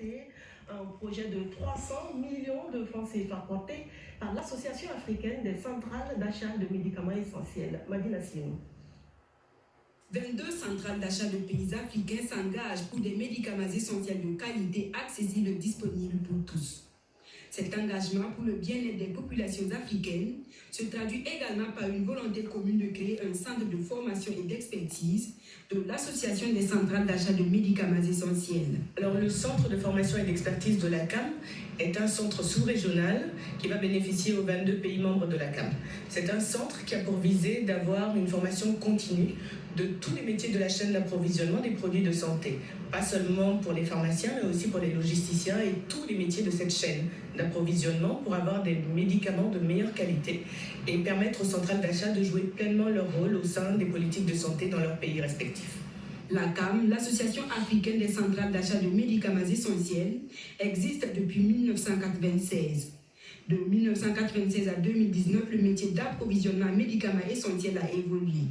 présenté un projet de 300 millions de francs CFA porté par l'Association africaine des centrales d'achat de médicaments essentiels. Madina Sinou. 22 centrales d'achat de pays africains s'engagent pour des médicaments essentiels de qualité accessibles et disponibles pour tous. Cet engagement pour le bien-être des populations africaines se traduit également par une volonté commune de créer un centre de formation et d'expertise de l'Association des centrales d'achat de médicaments essentiels. Alors, le centre de formation et d'expertise de la CAM est un centre sous-régional qui va bénéficier aux 22 pays membres de la CAM. C'est un centre qui a pour visée d'avoir une formation continue de tous les métiers de la chaîne d'approvisionnement des produits de santé. Pas seulement pour les pharmaciens, mais aussi pour les logisticiens et tous les métiers de cette chaîne d'approvisionnement pour avoir des médicaments de meilleure qualité et permettre aux centrales d'achat de jouer pleinement leur rôle au sein des politiques de santé dans leurs pays respectifs. La CAM, l'Association africaine des centrales d'achat de médicaments essentiels, existe depuis 1996. De 1996 à 2019, le métier d'approvisionnement en médicaments essentiels a évolué.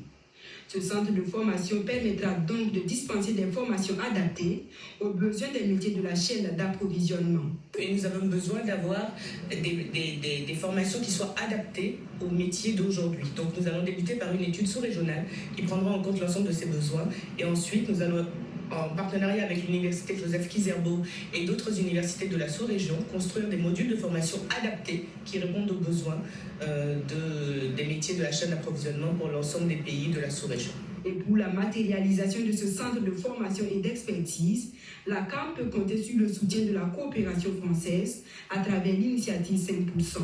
Ce centre de formation permettra donc de dispenser des formations adaptées aux besoins des métiers de la chaîne d'approvisionnement. Et nous avons besoin d'avoir des formations qui soient adaptées aux métiers d'aujourd'hui. Donc nous allons débuter par une étude sous-régionale qui prendra en compte l'ensemble de ces besoins. Et ensuite, nous allons, en partenariat avec l'université Joseph Kizerbo et d'autres universités de la sous-région, construire des modules de formation adaptés qui répondent aux besoins des métiers de la chaîne d'approvisionnement pour l'ensemble des pays de la sous-région. Et pour la matérialisation de ce centre de formation et d'expertise, la CAM peut compter sur le soutien de la coopération française à travers l'initiative 5%.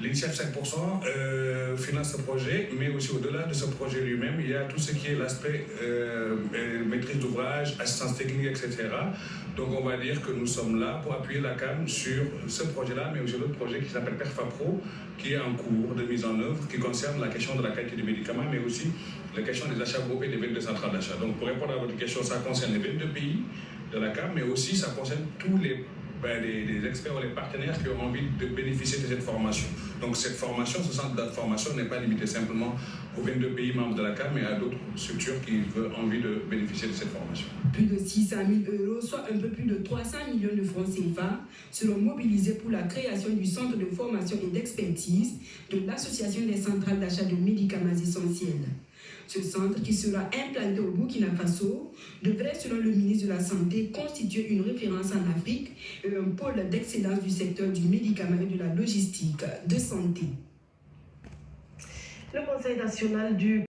L'initiative 5% finance ce projet, mais aussi au-delà de ce projet lui-même, il y a tout ce qui est l'aspect maîtrise d'ouvrage, assistance technique, etc. Donc on va dire que nous sommes là pour appuyer la CAM sur ce projet-là, mais aussi l'autre projet qui s'appelle PerfaPro, qui est en cours de mise en œuvre, qui concerne la question de la qualité des médicaments, mais aussi la question des achats groupés des 22 centrales d'achat. Donc pour répondre à votre question, ça concerne les 22 pays de la CAM, mais aussi ça concerne tous les experts ou les partenaires qui ont envie de bénéficier de cette formation. Donc cette formation, ce centre de formation n'est pas limité simplement aux 22 pays membres de la CAM, mais à d'autres structures qui ont envie de bénéficier de cette formation. Plus de 600 000 €, soit un peu plus de 300 millions de francs CFA, seront mobilisés pour la création du centre de formation et d'expertise de l'Association des centrales d'achat de médicaments essentiels. Ce centre, qui sera implanté au Burkina Faso, devrait, selon le ministre de la Santé, constituer une référence en Afrique et un pôle d'excellence du secteur du médicament et de la logistique de santé. Le Conseil national du